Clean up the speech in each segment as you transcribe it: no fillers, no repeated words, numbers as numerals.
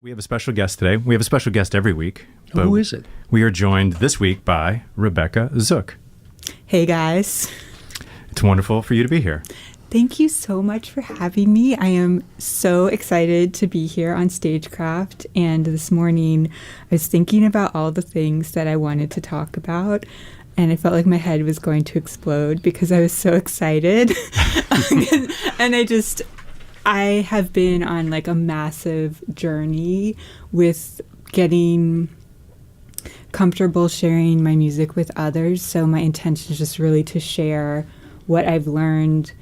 We have a special guest today. We have a special guest every week. Who is it? We are joined this week by Rebecca Zook. Hey, guys. It's wonderful for you to be here. Thank you so much for having me. I am so excited to be here on Stagecraft. And this morning, I was thinking about all the things that I wanted to talk about. And I felt like my head was going to explode because I was so excited. And I have been on like a massive journey with getting comfortable sharing my music with others. So my intention is just really to share what I've learned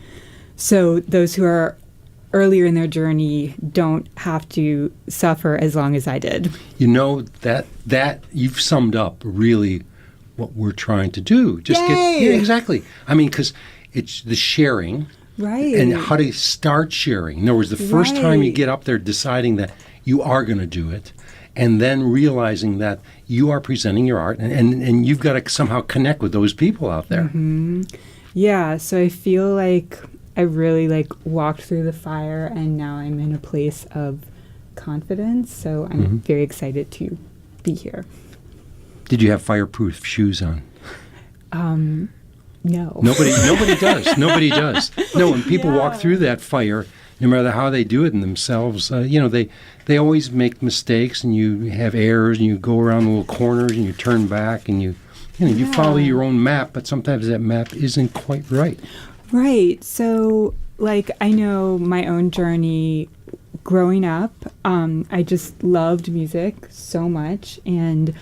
so those who are earlier in their journey don't have to suffer as long as I did. You know, that you've summed up really what we're trying to do. Yay! Yeah, exactly. I mean, because it's the sharing. Right. And how to start sharing. In other words, the first time you get up there deciding that you are going to do it, and then realizing that you are presenting your art, and you've got to somehow connect with those people out there. Mm-hmm. Yeah, so I feel like I really walked through the fire, and now I'm in a place of confidence, so I'm very excited to be here. Did you have fireproof shoes on? No. Nobody does. Nobody does. No, when people walk through that fire, no matter how they do it in themselves, they always make mistakes, and you have errors, and you go around little corners, and you turn back, and you follow your own map, but sometimes that map isn't quite right. Right. So, I know my own journey growing up. I just loved music so much, and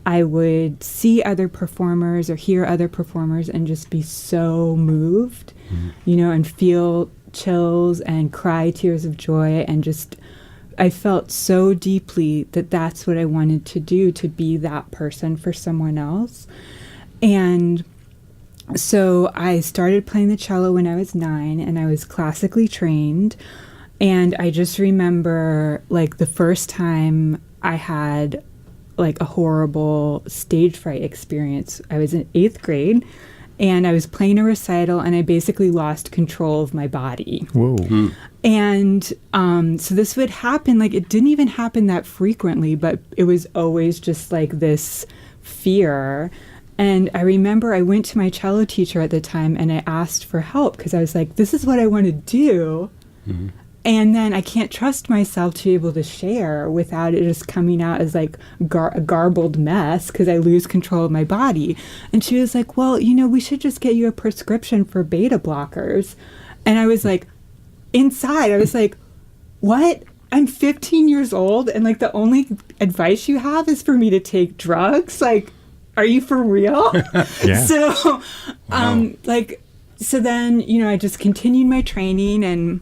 I would see other performers or hear other performers and just be so moved, and feel chills and cry tears of joy. And I felt so deeply that that's what I wanted to do, to be that person for someone else. And so I started playing the cello when I was 9, and I was classically trained. And I just remember the first time I had a horrible stage fright experience. I was in 8th grade, and I was playing a recital, and I basically lost control of my body. Whoa. And so this would happen, it didn't even happen that frequently, but it was always just this fear. And I remember I went to my cello teacher at the time, and I asked for help because I was like, this is what I want to do. Mm-hmm. And then I can't trust myself to be able to share without it just coming out as a garbled mess because I lose control of my body. And she was like, well, we should just get you a prescription for beta blockers. And I was inside, I was like, what? I'm 15 years old, and the only advice you have is for me to take drugs? Are you for real? Yeah. So, so then, I just continued my training and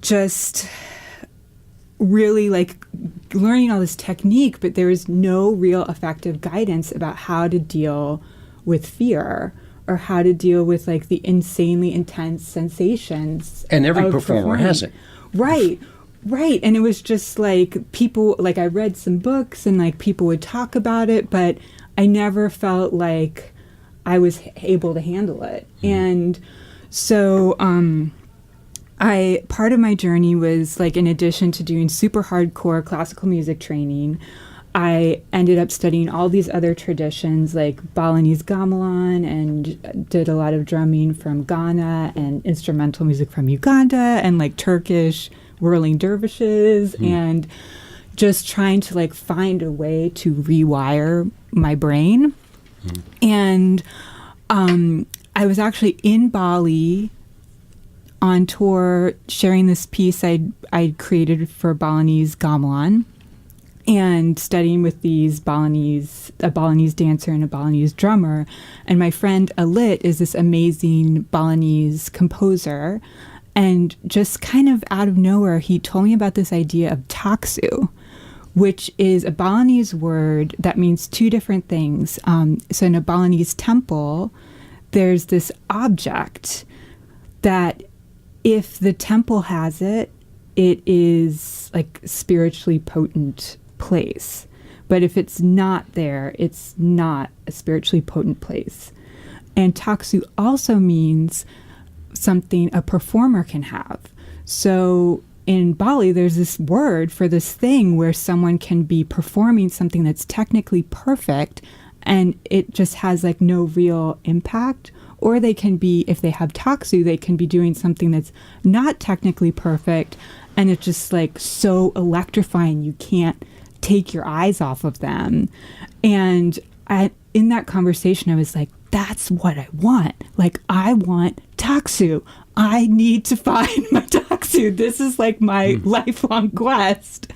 just really learning all this technique, but there was no real effective guidance about how to deal with fear or how to deal with the insanely intense sensations. And every performer has it. Right. And it was just people, I read some books and people would talk about it, but I never felt like I was able to handle it. And so, part of my journey was in addition to doing super hardcore classical music training, I ended up studying all these other traditions like Balinese gamelan, and did a lot of drumming from Ghana and instrumental music from Uganda, and Turkish whirling dervishes, and just trying to find a way to rewire my brain. And I was actually in Bali on tour sharing this piece I'd created for Balinese gamelan, and studying with a Balinese dancer and a Balinese drummer. And my friend Alit is this amazing Balinese composer, and just kind of out of nowhere, he told me about this idea of taksu, which is a Balinese word that means two different things. So in a Balinese temple, there's this object that if the temple has it, it is spiritually potent place. But if it's not there, it's not a spiritually potent place. And taksu also means something a performer can have. So in Bali, there's this word for this thing where someone can be performing something that's technically perfect and it just has like no real impact. Or they can be, if they have taksu, they can be doing something that's not technically perfect and it's just like so electrifying you can't take your eyes off of them. And in that conversation, I was like, that's what I want. Like, I want taksu. I need to find my taksu. This is like my lifelong quest.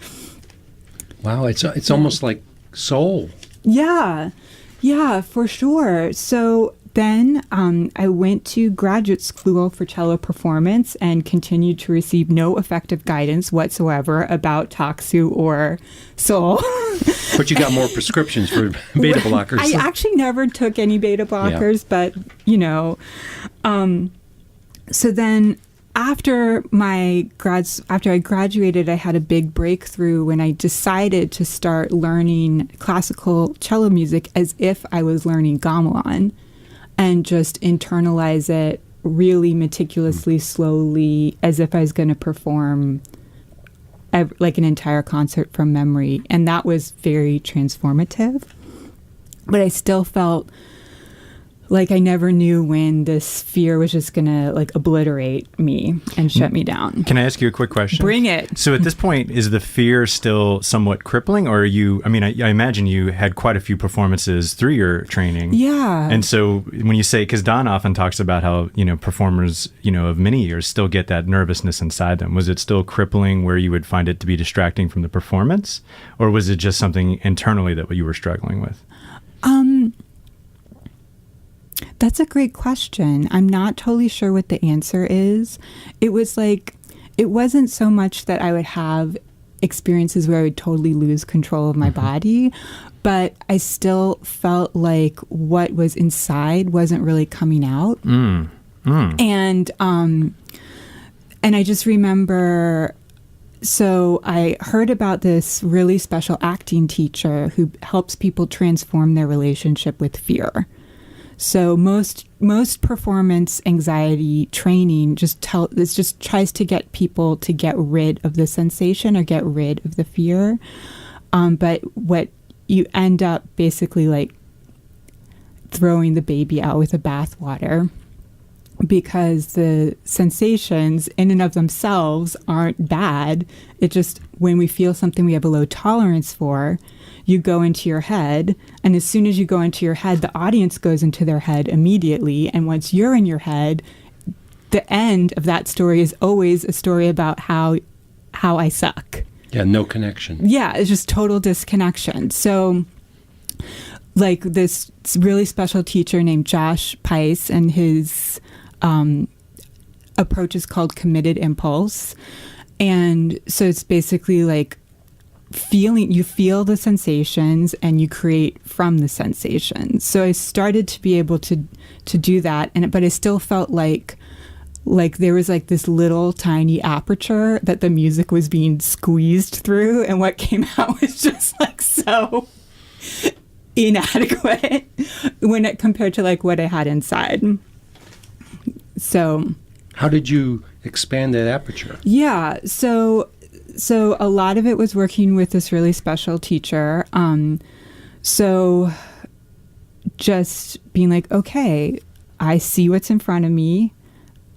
Wow, it's almost like soul. Yeah, for sure. So then I went to graduate school for cello performance and continued to receive no effective guidance whatsoever about taksu or soul. But you got more prescriptions for beta blockers. I actually never took any beta blockers, but, you know. So then after I graduated, I had a big breakthrough when I decided to start learning classical cello music as if I was learning gamelan. And just internalize it really meticulously, slowly, as if I was going to perform like an entire concert from memory. And that was very transformative. But I still felt like I never knew when this fear was just going to like obliterate me and shut me down. Can I ask you a quick question? Bring it. So at this point, is the fear still somewhat crippling, or are you, I mean, I imagine you had quite a few performances through your training. Yeah. And so when you say, because Don often talks about how, you know, performers, you know, of many years still get that nervousness inside them. Was it still crippling where you would find it to be distracting from the performance? Or was it just something internally that you were struggling with? That's a great question. I'm not totally sure what the answer is. It was like, it wasn't so much that I would have experiences where I would totally lose control of my body, but I still felt like what was inside wasn't really coming out. And I just remember, so I heard about this really special acting teacher who helps people transform their relationship with fear. So most performance anxiety training just tries to get people to get rid of the sensation or get rid of the fear. But what you end up basically like throwing the baby out with the bathwater, because the sensations in and of themselves aren't bad. It just, when we feel something we have a low tolerance for, you go into your head, and as soon as you go into your head, the audience goes into their head immediately. And once you're in your head, the end of that story is always a story about how I suck. Yeah, no connection. Yeah, it's just total disconnection. So like this really special teacher named Josh Pice, and his approach is called committed impulse. And so it's basically like you feel the sensations and you create from the sensations. So I started to be able to do that, but I still felt like there was like this little tiny aperture that the music was being squeezed through, and what came out was just like so inadequate compared to like what I had inside. So how did you expand that aperture? Yeah, so a lot of it was working with this really special teacher. So just being like, okay, I see what's in front of me.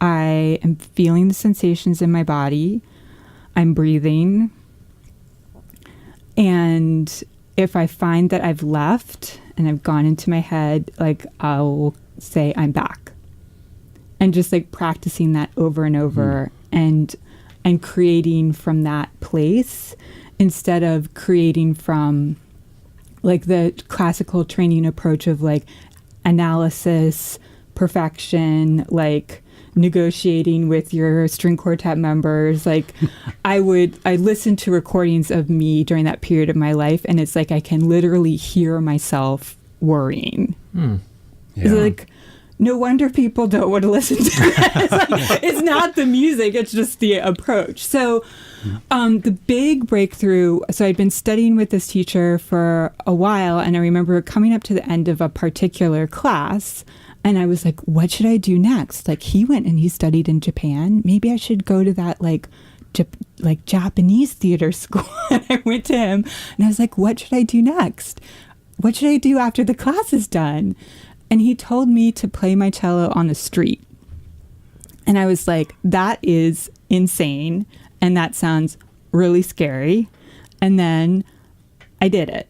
I am feeling the sensations in my body. I'm breathing. And if I find that I've left and I've gone into my head, like I'll say I'm back. And just like practicing that over and over and creating from that place instead of creating from like the classical training approach of like analysis, perfection, like negotiating with your string quartet members. Like I listened to recordings of me during that period of my life, and it's like I can literally hear myself worrying. Yeah. It's like, no wonder people don't want to listen to it. It's not the music, it's just the approach. So the big breakthrough, so I'd been studying with this teacher for a while, and I remember coming up to the end of a particular class, and I was like, what should I do next? Like, he went and he studied in Japan. Maybe I should go to that like like Japanese theater school. And I went to him and I was like, what should I do next? What should I do after the class is done? And he told me to play my cello on the street. And I was like, that is insane. And that sounds really scary. And then I did it.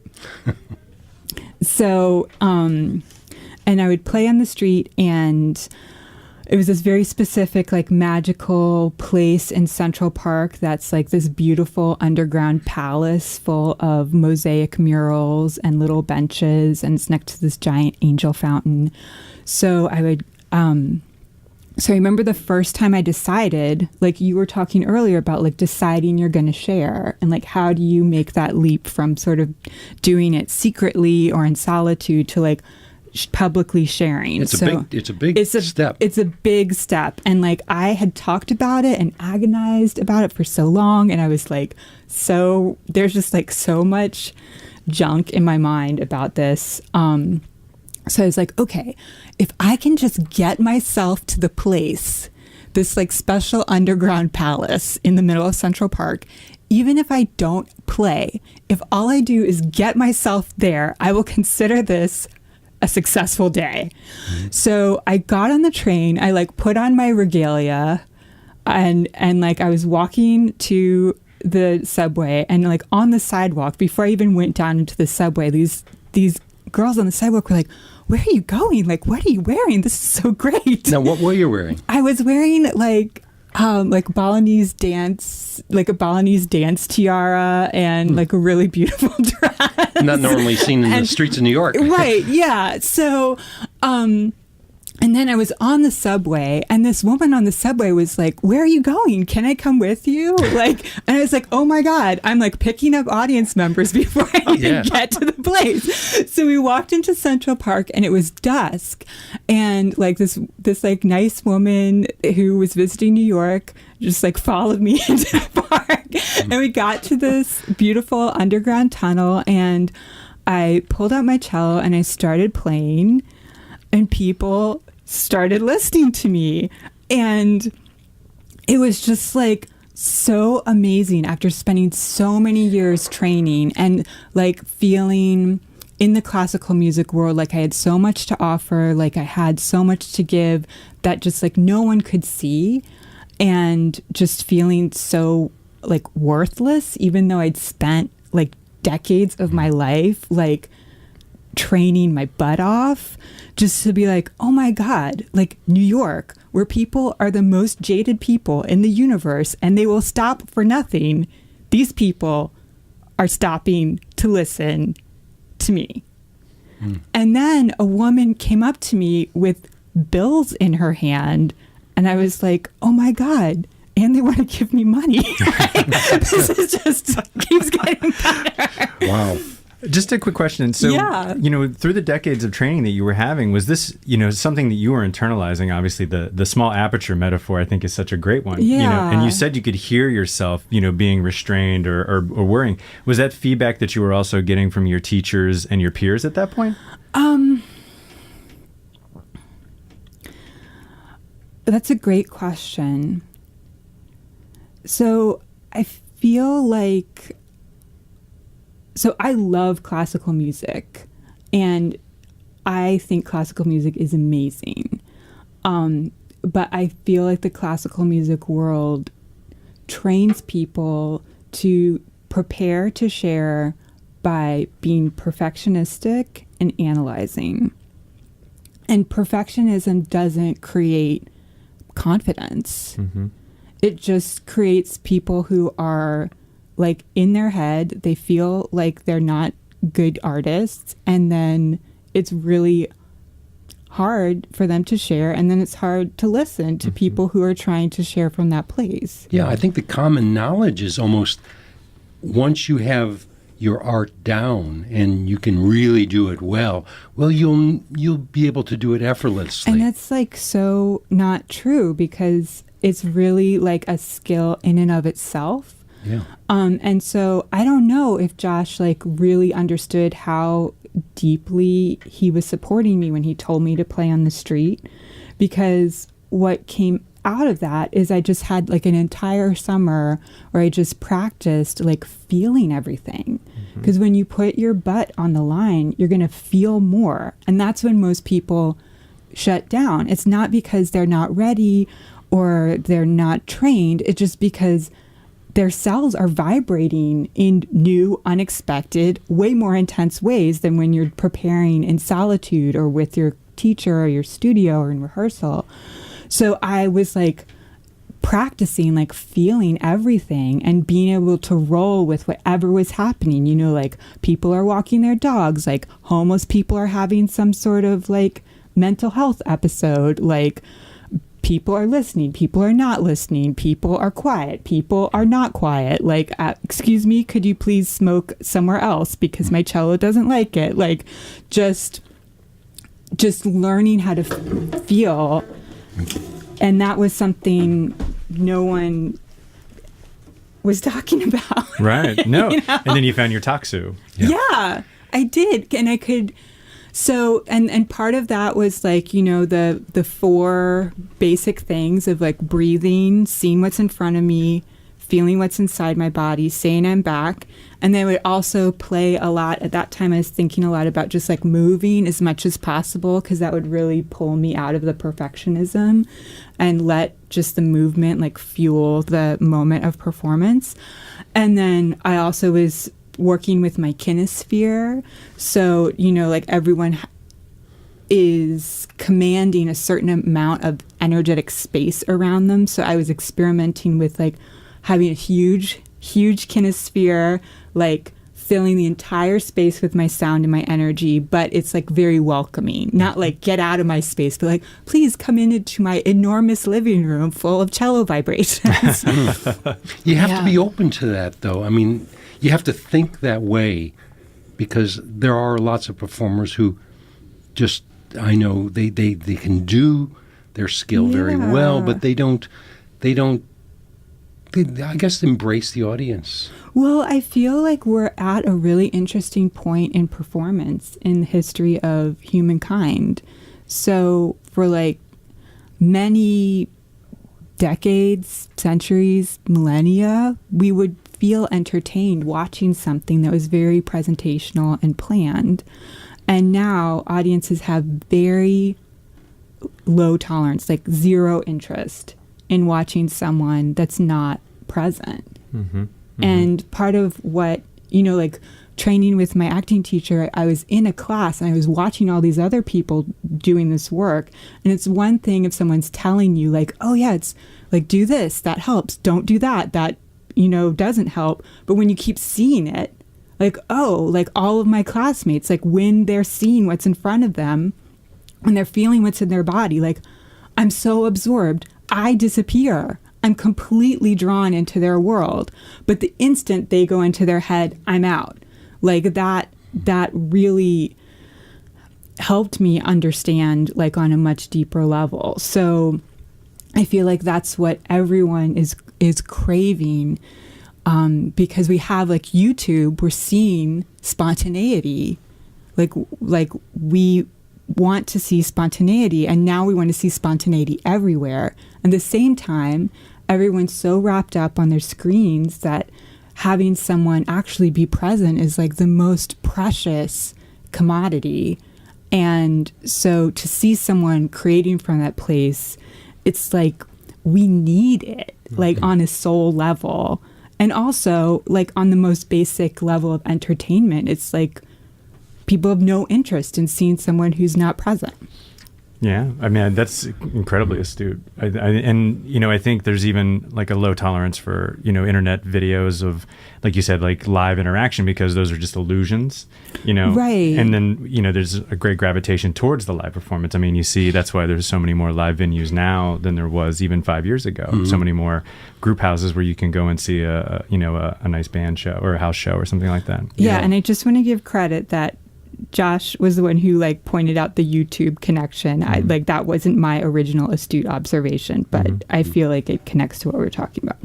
So, and I would play on the street, and it was this very specific, like, magical place in Central Park that's like this beautiful underground palace full of mosaic murals and little benches, and it's next to this giant angel fountain. So I would, so I remember the first time I decided, like you were talking earlier about like deciding you're going to share, and like how do you make that leap from sort of doing it secretly or in solitude to like publicly sharing. It's a big step. It's a big step. And like I had talked about it and agonized about it for so long, and I was like, so there's just like so much junk in my mind about this. So I was like, okay, if I can just get myself to the place, this like special underground palace in the middle of Central Park, even if I don't play, if all I do is get myself there, I will consider this a successful day. Mm-hmm. So I got on the train, I like put on my regalia, and like I was walking to the subway, and like on the sidewalk, before I even went down into the subway, these girls on the sidewalk were like, where are you going? Like, what are you wearing? This is so great. Now, what were you wearing? I was wearing like Balinese dance, like a Balinese dance tiara, and like a really beautiful dress. Not normally seen in the streets of New York. Right, yeah. So, and then I was on the subway, and this woman on the subway was like, where are you going? Can I come with you? Like, and I was like, oh my God, I'm like picking up audience members before I even get to the place. So we walked into Central Park, and it was dusk. And like this like nice woman who was visiting New York just like followed me into the park. And we got to this beautiful underground tunnel, and I pulled out my cello and I started playing, and people started listening to me. And it was just like so amazing after spending so many years training and like feeling in the classical music world like I had so much to offer, like I had so much to give that just like no one could see, and just feeling so like worthless, even though I'd spent like decades of my life like training my butt off, just to be like, oh my God, like New York, where people are the most jaded people in the universe and they will stop for nothing, these people are stopping to listen to me. And then a woman came up to me with bills in her hand, and I was like, oh my God, and they want to give me money. This is just keeps getting better. Wow. Just a quick question. So, you know, through the decades of training that you were having, was this, you know, something that you were internalizing? Obviously, the small aperture metaphor, I think, is such a great one. Yeah. You know, and you said you could hear yourself, you know, being restrained or worrying. Was that feedback that you were also getting from your teachers and your peers at that point? That's a great question. So I feel like... So I love classical music, and I think classical music is amazing. But I feel like the classical music world trains people to prepare to share by being perfectionistic and analyzing. And perfectionism doesn't create confidence. Mm-hmm. It just creates people who are like in their head, they feel like they're not good artists, and then it's really hard for them to share, and then it's hard to listen to people who are trying to share from that place. Yeah, I think the common knowledge is almost, once you have your art down and you can really do it well, you'll be able to do it effortlessly. And that's like so not true, because it's really like a skill in and of itself. Yeah. And so I don't know if Josh like really understood how deeply he was supporting me when he told me to play on the street, because what came out of that is I just had like an entire summer where I just practiced like feeling everything. Because when you put your butt on the line, you're going to feel more. And that's when most people shut down. It's not because they're not ready or they're not trained. It's just because their cells are vibrating in new, unexpected, way more intense ways than when you're preparing in solitude or with your teacher or your studio or in rehearsal. So I was like practicing, like feeling everything and being able to roll with whatever was happening. You know, like people are walking their dogs, like homeless people are having some sort of like mental health episode, like people are listening, people are not listening, people are quiet, people are not quiet. Like, excuse me, could you please smoke somewhere else because my cello doesn't like it? Like, just learning how to feel. And that was something no one was talking about. Right. No. You know? And then you found your taksu. Yeah, I did. And I could... So, and part of that was like, you know, the 4 basic things of like breathing, seeing what's in front of me, feeling what's inside my body, saying I'm back. And then I would also play a lot. At that time, I was thinking a lot about just like moving as much as possible because that would really pull me out of the perfectionism and let just the movement like fuel the moment of performance. And then I also was working with my kinesphere. So, you know, like everyone is commanding a certain amount of energetic space around them. So I was experimenting with like having a huge kinesphere, like filling the entire space with my sound and my energy, but it's like very welcoming, not like get out of my space, but like, please come into my enormous living room full of cello vibrations. You have to be open to that though. I mean, you have to think that way because there are lots of performers who just, I know they can do their skill very well, but they don't, I guess, embrace the audience. Well, I feel like we're at a really interesting point in performance in the history of humankind. So for like many decades, centuries, millennia, we would feel entertained watching something that was very presentational and planned. And now audiences have very low tolerance, like zero interest in watching someone that's not present. Mm-hmm. Mm-hmm. And part of what, you know, like training with my acting teacher, I was in a class and I was watching all these other people doing this work. And it's one thing if someone's telling you like, oh yeah, it's like, do this, that helps. Don't do that, that, you know, doesn't help. But when you keep seeing it, like, oh, like all of my classmates, like when they're seeing what's in front of them, when they're feeling what's in their body, like I'm so absorbed, I disappear. I'm completely drawn into their world. But the instant they go into their head, I'm out. Like that really helped me understand like on a much deeper level. So I feel like that's what everyone is craving, because we have like YouTube, we're seeing spontaneity, like we want to see spontaneity, and now we want to see spontaneity everywhere. At the same time, everyone's so wrapped up on their screens that having someone actually be present is like the most precious commodity. And so to see someone creating from that place, it's like we need it, like on a soul level. And also like on the most basic level of entertainment, it's like people have no interest in seeing someone who's not present. Yeah, I mean, that's incredibly astute. And, you know, I think there's even like a low tolerance for, you know, internet videos of, like you said, like live interaction, because those are just illusions, you know. Right. And then, you know, there's a great gravitation towards the live performance. I mean, you see, that's why there's so many more live venues now than there was even 5 years ago. Mm-hmm. So many more group houses where you can go and see a nice band show or a house show or something like that. Yeah, and I just want to give credit that Josh was the one who like pointed out the YouTube connection. Mm-hmm. That wasn't my original astute observation, but I feel like it connects to what we're talking about.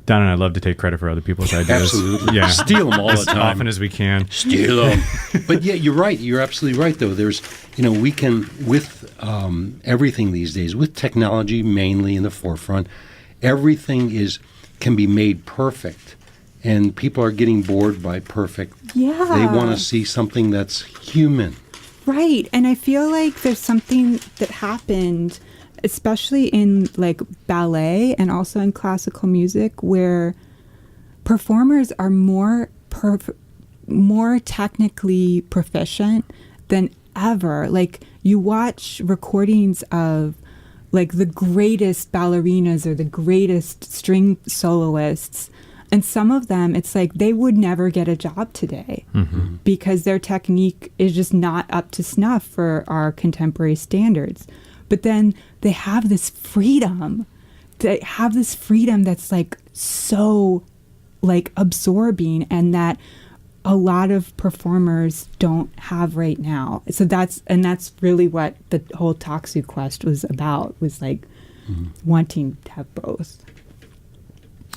Don and I love to take credit for other people's ideas. Absolutely. Yeah. Steal them all the As time. often as we can. Steal them. But yeah, you're right. You're absolutely right, though. There's, we can, with everything these days, with technology mainly in the forefront, everything can be made perfect. And people are getting bored by perfect. Yeah. They want to see something that's human. Right. And I feel like there's something that happened, especially in like ballet and also in classical music, where performers are more technically proficient than ever. Like, you watch recordings of like the greatest ballerinas or the greatest string soloists, and some of them, it's like they would never get a job today because their technique is just not up to snuff for our contemporary standards. But then they have this freedom. They have this freedom that's like so like absorbing, and that a lot of performers don't have right now. So that's really what the whole Taksu Quest was about, was like wanting to have both.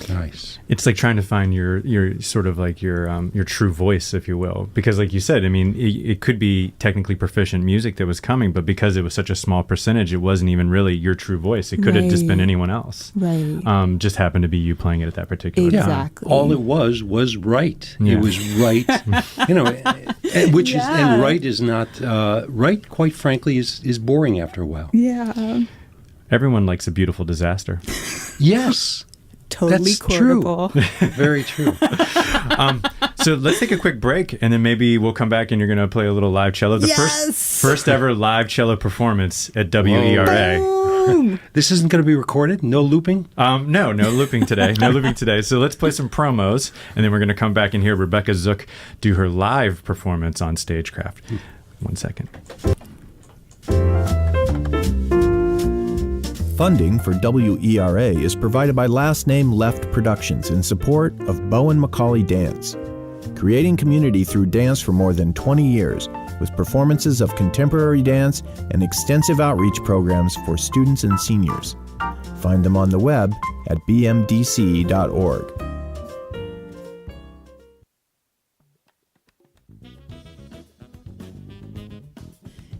Nice. It's like trying to find your sort of like your true voice, if you will, because like you said, I mean, it could be technically proficient music that was coming, but because it was such a small percentage, it wasn't even really your true voice. It could have just been anyone else. Right. Just happened to be you playing it at that particular time. Exactly. All it was right. Yeah. It was right. Which is, and right is not right. Quite frankly, is boring after a while. Yeah. Everyone likes a beautiful disaster. Yes. Totally That's quotable. true. Very true. So let's take a quick break, and then maybe we'll come back and you're going to play a little live cello. The first ever live cello performance at WERA. This isn't going to be recorded? No looping? No looping today. No looping today. So let's play some promos, and then we're going to come back and hear Rebecca Zook do her live performance on Stagecraft. 1 second. Funding for WERA is provided by Last Name Left Productions in support of Bowen Macaulay Dance, creating community through dance for more than 20 years, with performances of contemporary dance and extensive outreach programs for students and seniors. Find them on the web at bmdc.org.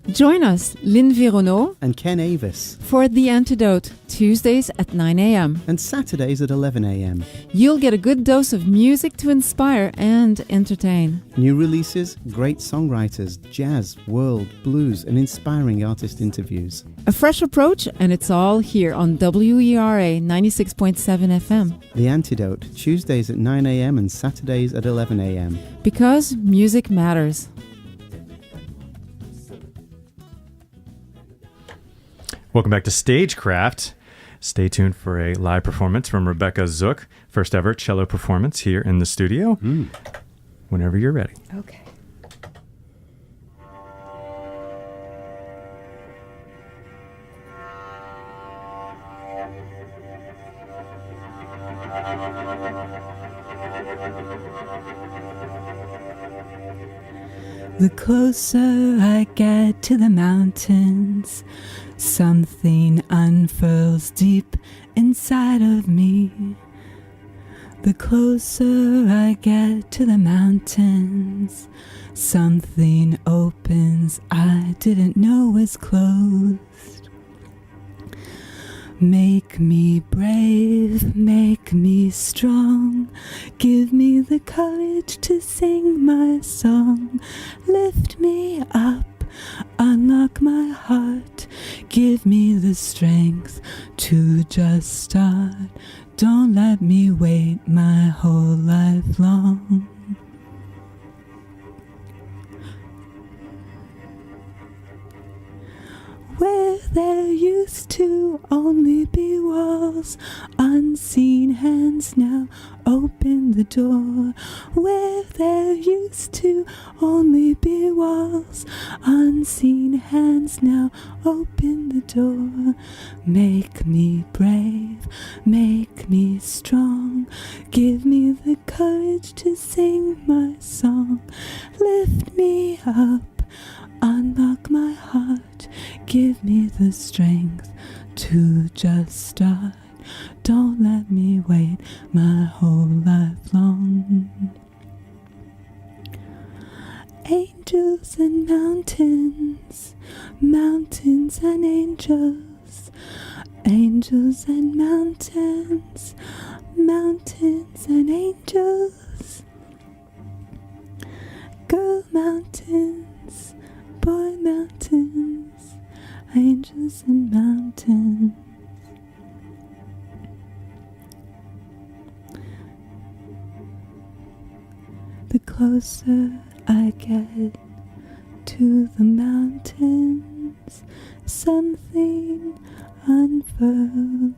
Join us, Lynn Vironneau and Ken Avis, for The Antidote, Tuesdays at 9 a.m. and Saturdays at 11 a.m. You'll get a good dose of music to inspire and entertain. New releases, great songwriters, jazz, world, blues, and inspiring artist interviews. A fresh approach, and it's all here on WERA 96.7 FM. The Antidote, Tuesdays at 9 a.m. and Saturdays at 11 a.m. Because music matters. Welcome back to Stagecraft. Stay tuned for a live performance from Rebecca Zook, first ever cello performance here in the studio. Whenever you're ready. Okay. The closer I get to the mountains, something unfurls deep inside of me. The closer I get to the mountains, something opens I didn't know was closed. Make me brave, make me strong, give me the courage to sing my song. Lift me up, unlock my heart, give me the strength to just start. Don't let me wait my whole life long. Where there used to only be walls, unseen hands now open the door. Where there used to only be walls, unseen hands now open the door. Make me brave, make me strong, give me the courage to sing my song. Lift me up, unlock my heart, give me the strength to just start. Don't let me wait my Angels and mountains, mountains and angels, angels and mountains, mountains and angels. Girl mountains, boy mountains, angels and mountains. The closer I get to the mountains, something unfurls.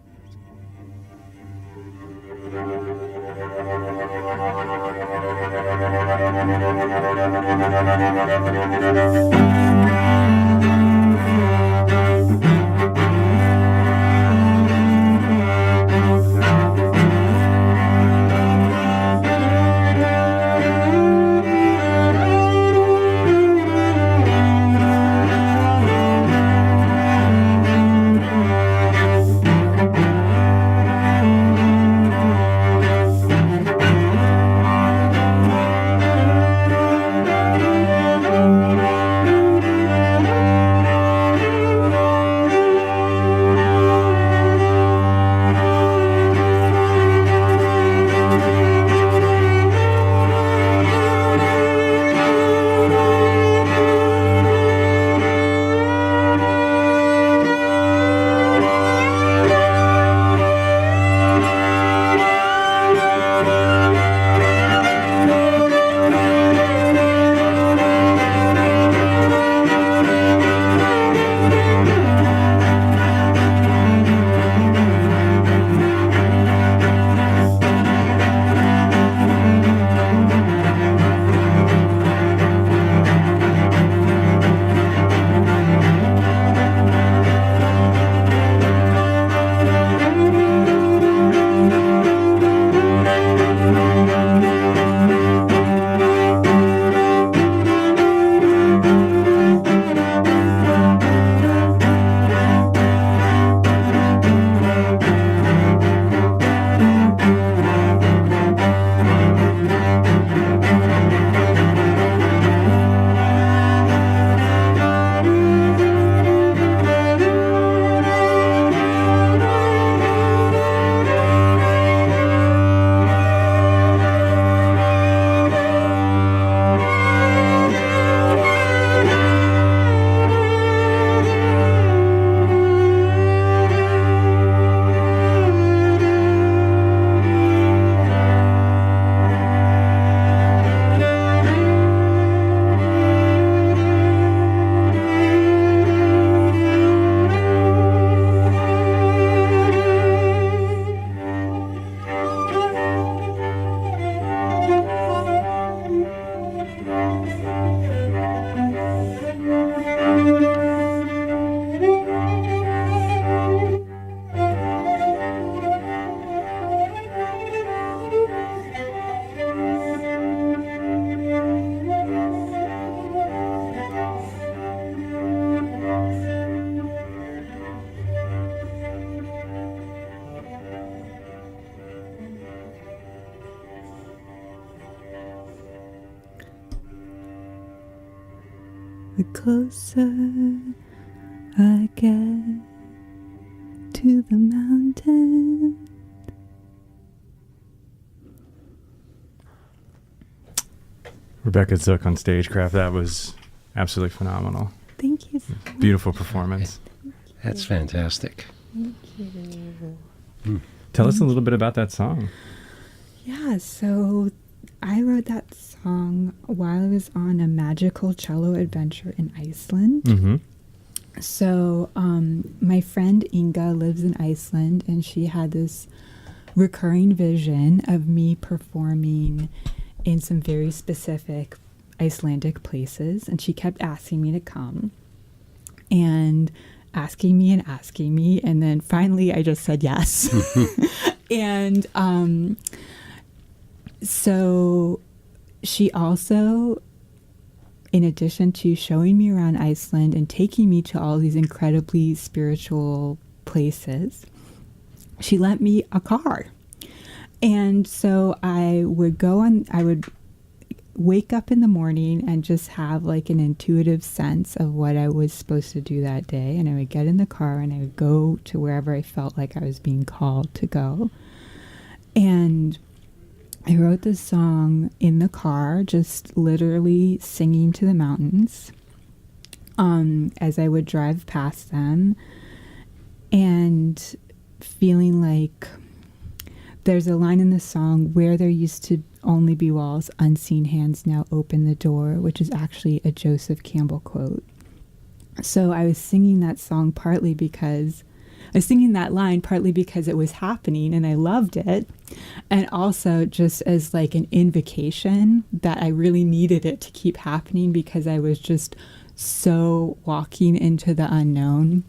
The closer I get to the mountain. Rebecca Zook on Stagecraft. That was absolutely phenomenal. Thank you so much. Beautiful performance. That's fantastic. Thank you. Tell us a little bit about that song. Yeah, so I wrote that song while I was on a magical cello adventure in Iceland. Mm-hmm. So my friend Inga lives in Iceland, and she had this recurring vision of me performing in some very specific Icelandic places, and she kept asking me to come and asking me, and then finally I just said yes. And so she also, in addition to showing me around Iceland and taking me to all these incredibly spiritual places, she lent me a car. And so I would wake up in the morning and just have like an intuitive sense of what I was supposed to do that day. And I would get in the car and I would go to wherever I felt like I was being called to go. And I wrote this song in the car, just literally singing to the mountains as I would drive past them, and feeling like there's a line in the song, where there used to only be walls, unseen hands now open the door, which is actually a Joseph Campbell quote. So I was singing that song partly because I was singing that line partly because it was happening and I loved it, and also just as like an invocation that I really needed it to keep happening because I was just so walking into the unknown,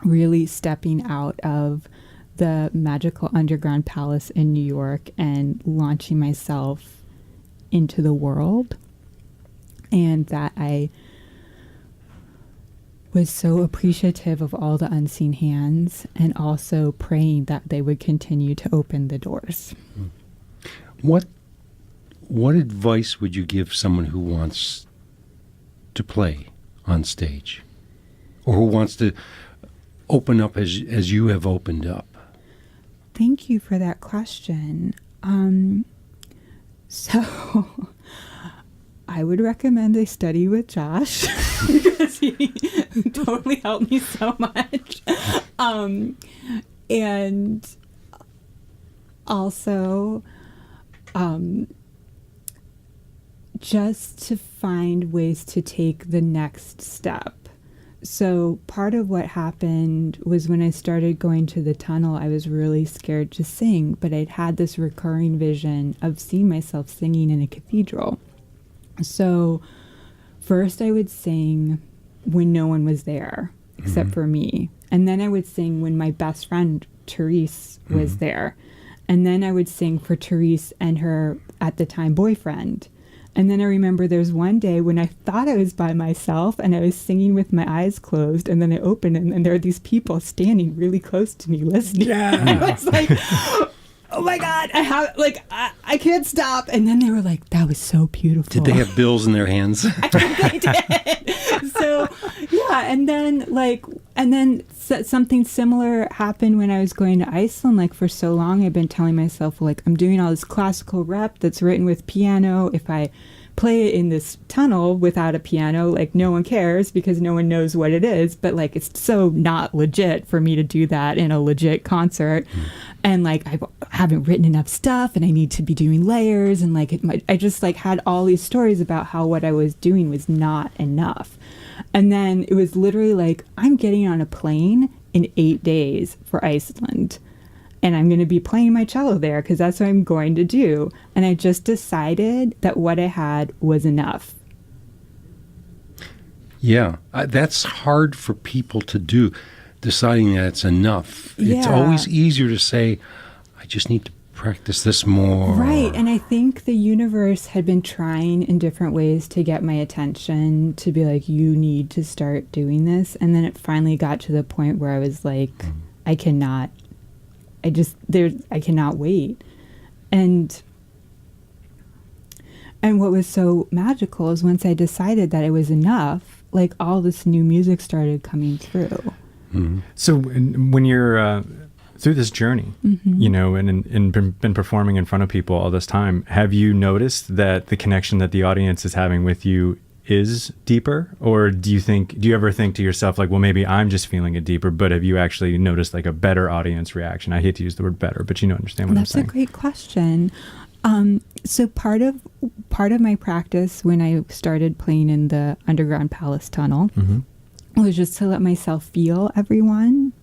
really stepping out of the magical underground palace in New York and launching myself into the world. And that I was so appreciative of all the unseen hands, and also praying that they would continue to open the doors. What advice would you give someone who wants to play on stage, or who wants to open up as you have opened up? Thank you for that question. So I would recommend they study with Josh because he totally helped me so much. And also just to find ways to take the next step. So part of what happened was when I started going to the tunnel, I was really scared to sing, but I'd had this recurring vision of seeing myself singing in a cathedral. So first I would sing when no one was there except for me. And then I would sing when my best friend, Therese, was there. And then I would sing for Therese and her, at the time, boyfriend. And then I remember there's one day when I thought I was by myself and I was singing with my eyes closed, and then I opened it and there are these people standing really close to me listening. Yeah. And I was like, oh my God, I can't stop. And then they were like, that was so beautiful. Did they have bills in their hands? I think they did. So yeah, and then something similar happened when I was going to Iceland. Like for so long, I've been telling myself, like, I'm doing all this classical rep that's written with piano. If I play it in this tunnel without a piano, like no one cares because no one knows what it is. But like, it's so not legit for me to do that in a legit concert. And like, I haven't written enough stuff and I need to be doing layers. And like, I just like had all these stories about how what I was doing was not enough. And then it was literally like, I'm getting on a plane in 8 days for Iceland. And I'm going to be playing my cello there because that's what I'm going to do. And I just decided that what I had was enough. Yeah, that's hard for people to do, deciding that it's enough. Yeah. It's always easier to say, I just need to practice this more. Right. And I think the universe had been trying in different ways to get my attention, to be like, you need to start doing this. And then it finally got to the point where I was like, I cannot wait. And what was so magical is once I decided that it was enough, like all this new music started coming through. Mm-hmm. So when you're through this journey, you know, and been performing in front of people all this time, have you noticed that the connection that the audience is having with you is deeper? Or do you ever think to yourself like, well, maybe I'm just feeling it deeper, but have you actually noticed like a better audience reaction? I hate to use the word better, but you understand what I'm saying. That's a great question. So part of my practice when I started playing in the Underground Palace Tunnel was just to let myself feel everyone.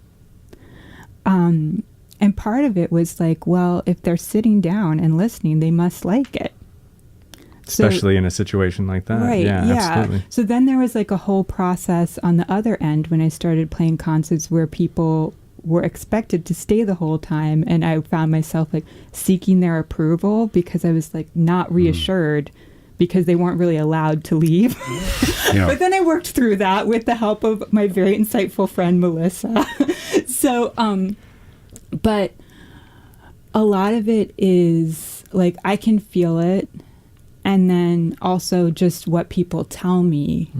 And part of it was like, well, if they're sitting down and listening, they must like it. Especially in a situation like that. Right, yeah, absolutely. So then there was like a whole process on the other end when I started playing concerts where people were expected to stay the whole time, and I found myself like seeking their approval because I was like not reassured because they weren't really allowed to leave. Yeah. But then I worked through that with the help of my very insightful friend Melissa. So but a lot of it is like I can feel it, And then also just what people tell me,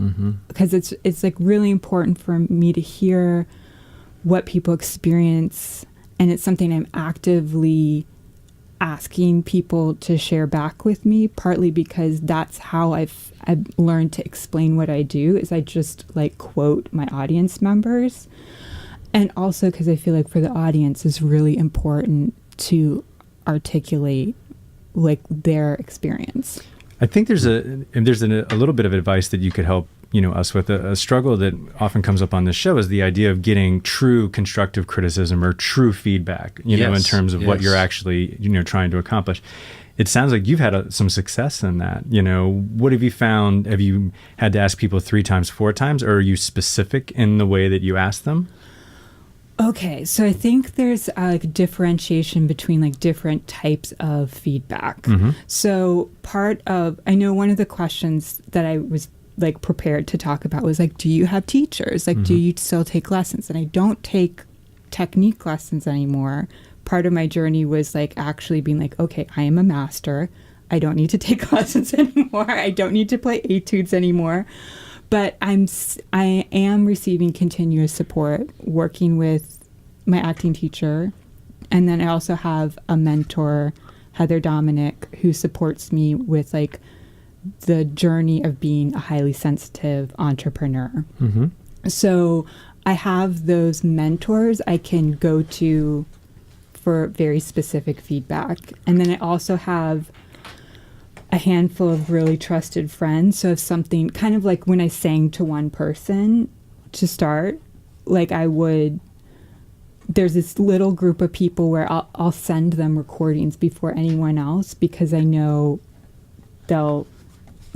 because it's like really important for me to hear what people experience, and it's something I'm actively asking people to share back with me, partly because that's how I've learned to explain what I do, is I just like quote my audience members. And also because I feel like for the audience it's really important to articulate like their experience. I think there's a little bit of advice that you could help us with. A struggle that often comes up on this show is the idea of getting true constructive criticism or true feedback, in terms of what you're actually trying to accomplish. It sounds like you've had some success in that. What have you found? Have you had to ask people 3 times, 4 times, or are you specific in the way that you ask them? Okay, so I think there's a differentiation between like different types of feedback. So I know one of the questions that I was like prepared to talk about was like, do you have teachers? Like, do you still take lessons? And I don't take technique lessons anymore. Part of my journey was like actually being like, okay, I am a master. I don't need to take lessons anymore. I don't need to play etudes anymore. But I am receiving continuous support, working with my acting teacher. And then I also have a mentor, Heather Dominic, who supports me with like the journey of being a highly sensitive entrepreneur. So I have those mentors I can go to for very specific feedback. And then I also have a handful of really trusted friends. So if something, kind of like when I sang to one person to start, like there's this little group of people where I'll send them recordings before anyone else, because I know they'll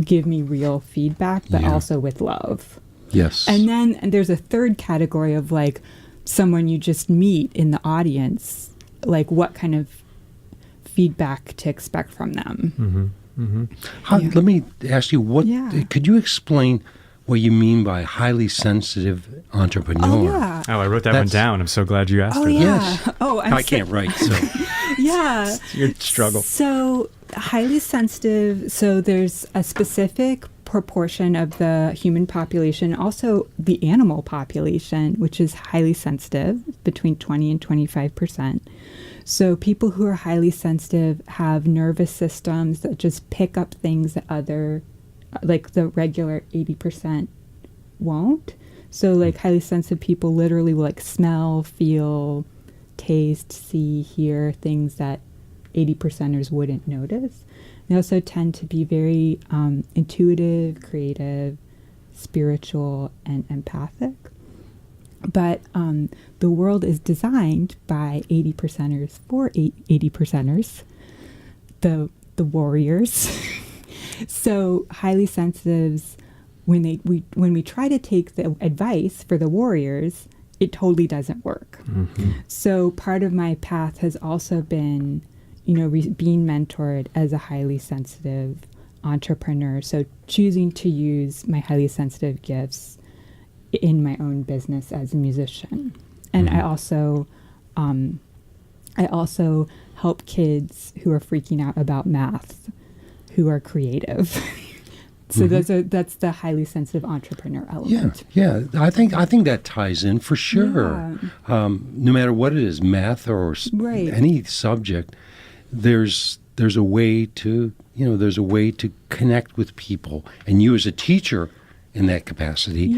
give me real feedback, but also with love. Yes. And then there's a third category of like someone you just meet in the audience, like what kind of feedback to expect from them. Let me ask you, could you explain what you mean by highly sensitive entrepreneur? I wrote that one down. I'm so glad you asked her that. Yes. I can't write, so. It's your struggle. So highly sensitive, so there's a specific proportion of the human population, also the animal population, which is highly sensitive, between 20 and 25%. So people who are highly sensitive have nervous systems that just pick up things that like the regular 80% won't. So like highly sensitive people literally will like smell, feel, taste, see, hear things that 80%ers wouldn't notice. They also tend to be very intuitive, creative, spiritual, and empathic. But the world is designed by 80%ers for 80%ers, the warriors. So highly sensitives, when we try to take the advice for the warriors, it totally doesn't work. So part of my path has also been, being mentored as a highly sensitive entrepreneur. So choosing to use my highly sensitive gifts in my own business as a musician. And I also help kids who are freaking out about math, who are creative. So that's the highly sensitive entrepreneur element. Yeah. I think that ties in for sure. Yeah. No matter what it is, math or any subject, there's a way to connect with people, and you as a teacher in that capacity,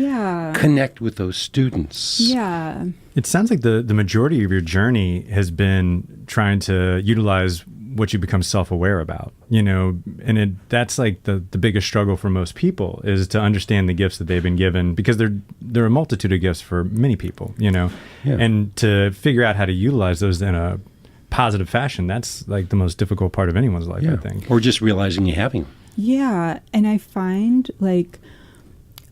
connect with those students. Yeah. It sounds like the majority of your journey has been trying to utilize what you become self-aware about, and that's like the biggest struggle for most people, is to understand the gifts that they've been given, because there are a multitude of gifts for many people, and to figure out how to utilize those in a positive fashion. That's like the most difficult part of anyone's life, I think. Or just realizing you're having them. Yeah. And I find like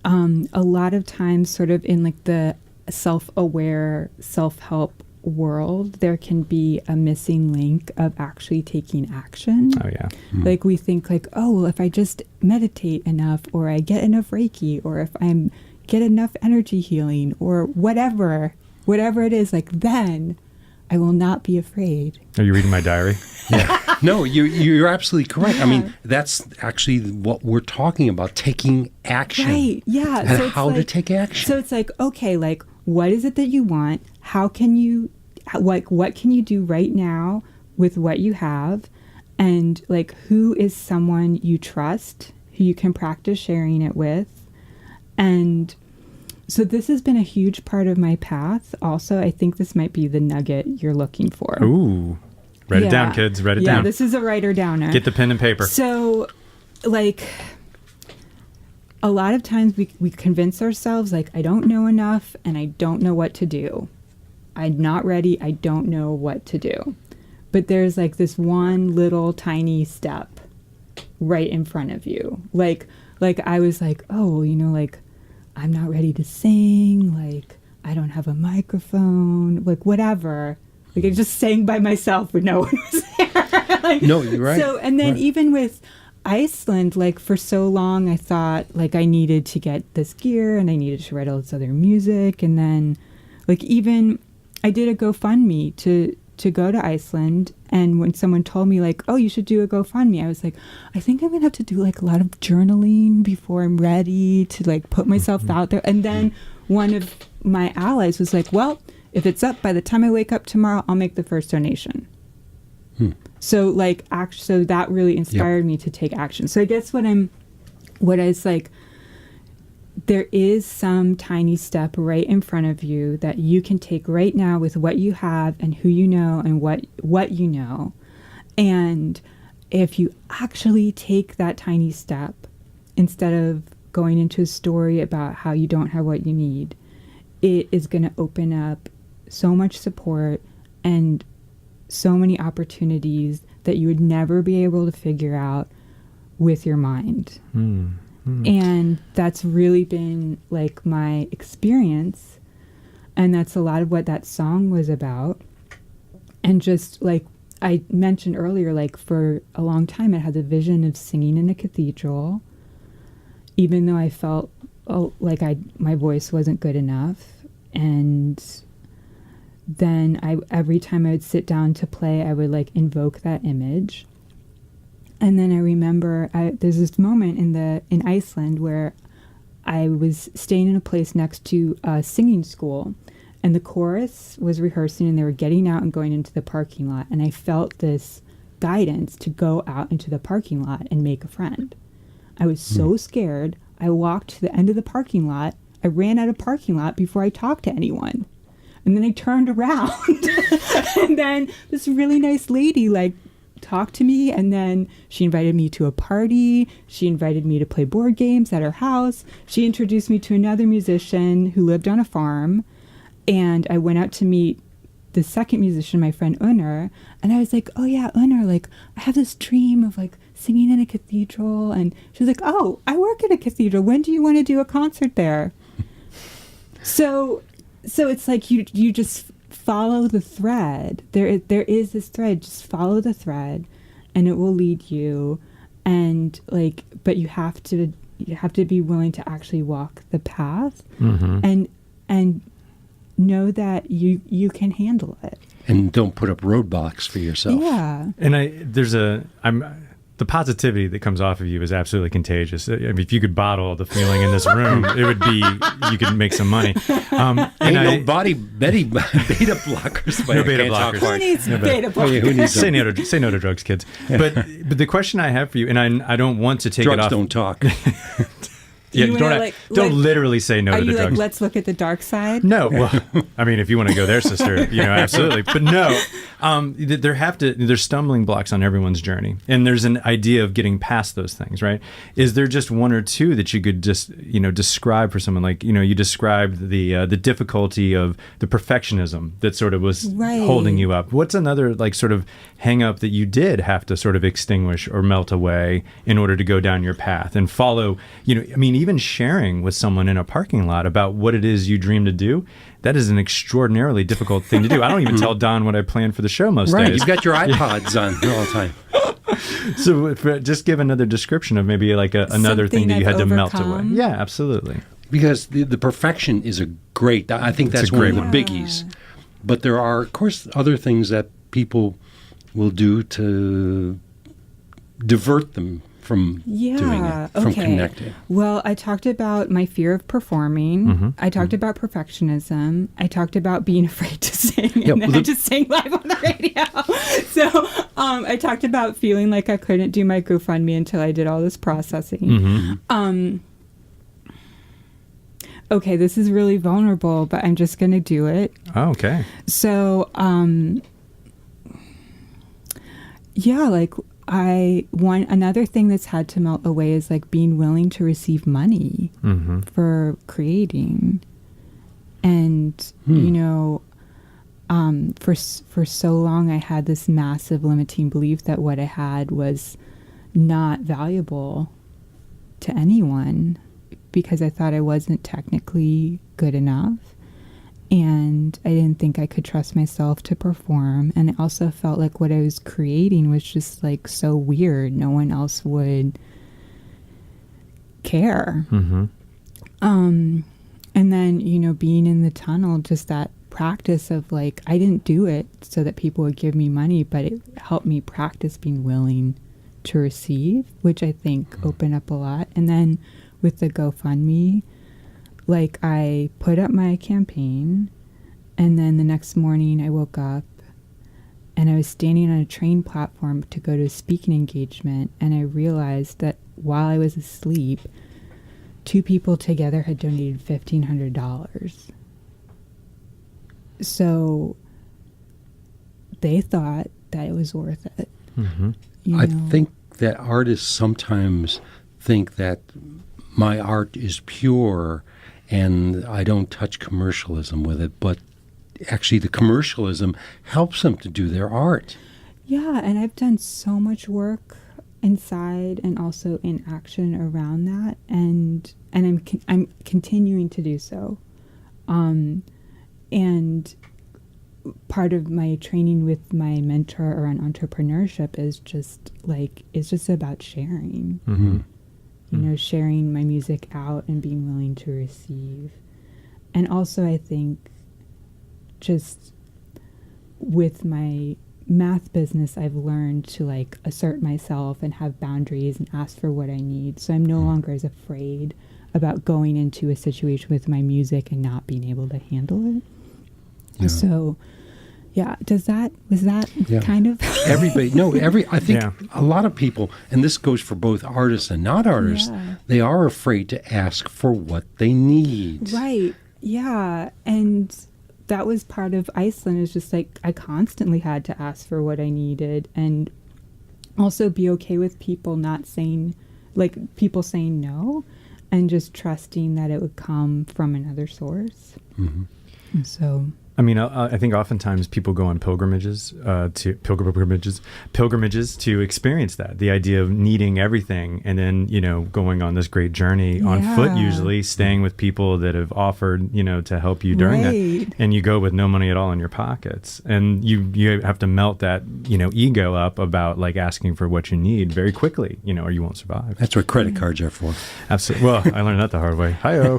a lot of times sort of in like the self-aware, self-help world, there can be a missing link of actually taking action. Oh, yeah. Like we think like, oh, well, if I just meditate enough, or I get enough Reiki, or if I get enough energy healing, or whatever it is, like then I will not be afraid. Are you reading my diary? Yeah. No, you're absolutely correct. I mean, that's actually what we're talking about, taking action. Right, yeah. And So it's how to like- take action. So it's like, okay, like, what is it that you want? How can you, what can you do right now with what you have? And like, who is someone you trust, who you can practice sharing it with? And so this has been a huge part of my path. Also, I think this might be the nugget you're looking for. Ooh. Write it down, Yeah. kids. Write it Yeah, down. this is a writer-downer. Get the pen and paper. So, like, a lot of times we convince ourselves, like, I don't know enough and I don't know what to do. I'm not ready. I don't know what to do. But there's, like, this one little tiny step right in front of you. Like I was like, oh, you know, like, I'm not ready to sing. Like, I don't have a microphone. Like, whatever. Like, I just sang by myself when no one was there. Like, No, you're right. So, and then Right. even with Iceland, like, for so long, I thought, like, I needed to get this gear and I needed to write all this other music. And then, like, even I did a GoFundMe to go to Iceland. And when someone told me, like, oh, you should do a GoFundMe, I was like, I think I'm going to have to do, like, a lot of journaling before I'm ready to, like, put myself out there. And then one of my allies was like, well, if it's up by the time I wake up tomorrow, I'll make the first donation. So like, so that really inspired me to take action. So I guess what is like, there is some tiny step right in front of you that you can take right now with what you have and who you know and what you know. And if you actually take that tiny step, instead of going into a story about how you don't have what you need, it is going to open up so much support and so many opportunities that you would never be able to figure out with your mind. And that's really been like my experience. And that's a lot of what that song was about. And just like I mentioned earlier, like for a long time, I had the vision of singing in a cathedral, even though I felt like my voice wasn't good enough. And then every time I would sit down to play, I would like invoke that image. And then I remember there's this moment in Iceland where I was staying in a place next to a singing school, and the chorus was rehearsing and they were getting out and going into the parking lot. And I felt this guidance to go out into the parking lot and make a friend. I was so scared. I walked to the end of the parking lot. I ran out of parking lot before I talked to anyone. And then I turned around and then this really nice lady like talked to me, and then she invited me to a party. She invited me to play board games at her house. She introduced me to another musician who lived on a farm, and I went out to meet the second musician, my friend Unner, and I was like, oh yeah, Unner, like I have this dream of like singing in a cathedral. And she was like, oh, I work in a cathedral. When do you want to do a concert there? So it's like you just follow the thread. There is this thread. Just follow the thread, and it will lead you. And like, but you have to be willing to actually walk the path, and know that you can handle it. And don't put up roadblocks for yourself. Yeah. And the positivity that comes off of you is absolutely contagious. I mean, if you could bottle the feeling in this room, it would be, you could make some money. Ain't no beta blockers. No beta blockers. Who needs beta blockers? Who needs Say no to drugs, kids. But the question I have for you, and I don't want to take drugs it off. don't talk. Yeah, You wanna, don't literally say no Are to the you drugs. like, let's look at the dark side? No, well, I mean, if you want to go there, sister, absolutely. But no, there's stumbling blocks on everyone's journey, and there's an idea of getting past those things, right? Is there just one or two that you could just, describe for someone? Like, you described the difficulty of the perfectionism that sort of was holding you up. What's another like sort of hang up that you did have to sort of extinguish or melt away in order to go down your path and follow, even sharing with someone in a parking lot about what it is you dream to do, that is an extraordinarily difficult thing to do. I don't even tell Don what I plan for the show most days. You've got your iPods on all the time. So just give another description of maybe like another thing that you had to melt away. Yeah, absolutely. Because the perfection is I think that's one of the biggies. But there are, of course, other things that people will do to divert them from doing it, from connecting? Well, I talked about my fear of performing. Mm-hmm. I talked about perfectionism. I talked about being afraid to sing, and then I just sang live on the radio. So I talked about feeling like I couldn't do my GoFundMe until I did all this processing. Mm-hmm. Okay, this is really vulnerable, but I'm just going to do it. Oh, okay. So, yeah, like another thing that's had to melt away is like being willing to receive money for creating. And, you know, for so long I had this massive limiting belief that what I had was not valuable to anyone because I thought I wasn't technically good enough. And I didn't think I could trust myself to perform. And I also felt like what I was creating was just like so weird. No one else would care. Mm-hmm. And then, you know, being in the tunnel, just that practice of like, I didn't do it so that people would give me money, but it helped me practice being willing to receive, which I think opened up a lot. And then with the GoFundMe, like I put up my campaign, and then the next morning I woke up and I was standing on a train platform to go to a speaking engagement, and I realized that while I was asleep, 2 people together had donated $1,500. So they thought that it was worth it. Mm-hmm. I think that artists sometimes think that my art is pure and I don't touch commercialism with it, but actually the commercialism helps them to do their art. Yeah, and I've done so much work inside and also in action around that, and I'm continuing to do so. And part of my training with my mentor around entrepreneurship is just about sharing. Mm-hmm. You know, sharing my music out and being willing to receive. And also I think just with my math business, I've learned to like assert myself and have boundaries and ask for what I need. So I'm no longer as afraid about going into a situation with my music and not being able to handle it. Yeah. So yeah, was that kind of I think a lot of people, and this goes for both artists and not artists, they are afraid to ask for what they need. Right. Yeah. And that was part of Iceland, is just like I constantly had to ask for what I needed, and also be okay with people saying no, and just trusting that it would come from another source. Mm-hmm. And so I mean, I think oftentimes people go on pilgrimages to experience that, the idea of needing everything, and then, you know, going on this great journey on foot, usually staying with people that have offered, you know, to help you during that, and you go with no money at all in your pockets, and you have to melt that, you know, ego up about like asking for what you need very quickly, you know, or you won't survive. That's what credit cards are for. Absolutely. Well, I learned that the hard way. Hi-oh.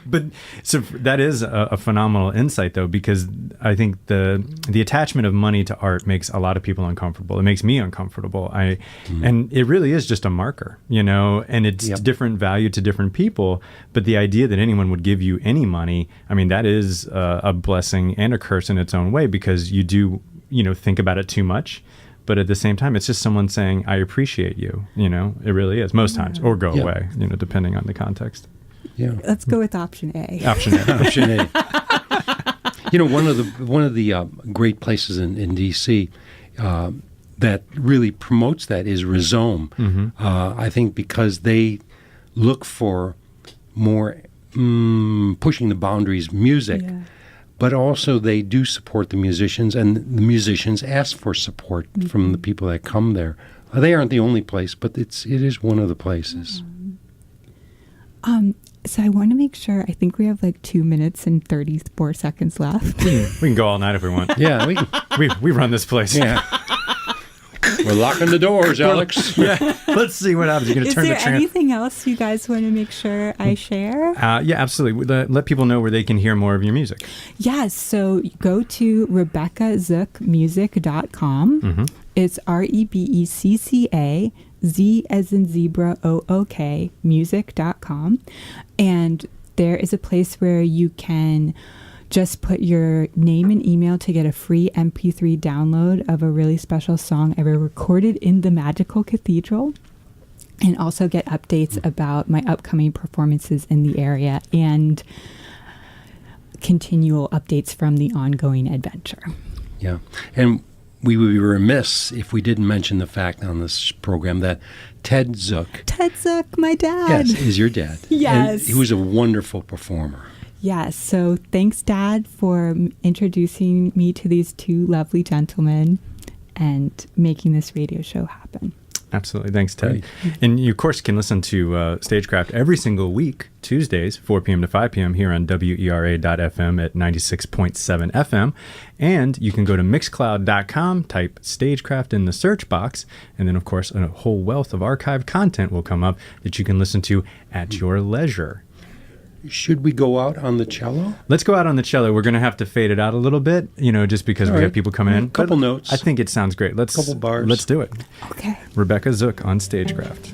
But so that is a phenomenal insight, though, because I think the attachment of money to art makes a lot of people uncomfortable. It makes me uncomfortable. And it really is just a marker, you know, and it's different value to different people. But the idea that anyone would give you any money, I mean, that is a blessing and a curse in its own way, because you do, you know, think about it too much. But at the same time, it's just someone saying, I appreciate you, you know, it really is most times, or go away, you know, depending on the context. Yeah. Let's go with option A. Option A. You know, one of the great places in D.C. That really promotes that is Rhizome. Mm-hmm. I think because they look for more pushing the boundaries music, but also they do support the musicians, and the musicians ask for support from the people that come there. They aren't the only place, but it is one of the places. So I want to make sure, I think we have like 2 minutes and 34 seconds left. We can go all night if we want. Yeah, we run this place. Yeah. We're locking the doors, Alex. Yeah, let's see what happens. You're going to Is turn the there anything else you guys want to make sure I share? Yeah, absolutely. Let people know where they can hear more of your music. Yes, so go to RebeccaZookmusic.com. Mm-hmm. It's REBECCA, Z as in zebra, OOK, music.com. And there is a place where you can just put your name and email to get a free MP3 download of a really special song ever recorded in the Magical Cathedral, and also get updates about my upcoming performances in the area and continual updates from the ongoing adventure. Yeah. And we would be remiss if we didn't mention the fact on this program that Ted Zook, my dad. yes, is your dad. Yes. And he was a wonderful performer. Yes. So thanks, Dad, for introducing me to these two lovely gentlemen and making this radio show happen. Absolutely. Thanks, Ted. Right. And you, of course, can listen to Stagecraft every single week, Tuesdays, 4 p.m. to 5 p.m. here on WERA.FM at 96.7 FM. And you can go to Mixcloud.com, type Stagecraft in the search box, and then, of course, a whole wealth of archived content will come up that you can listen to at your leisure. Should we go out on the cello? Let's go out on the cello. We're going to have to fade it out a little bit, just because we have people coming in. Couple But notes. I think it sounds great. Couple bars. Let's do it. Okay. Rebecca Zook on Stagecraft.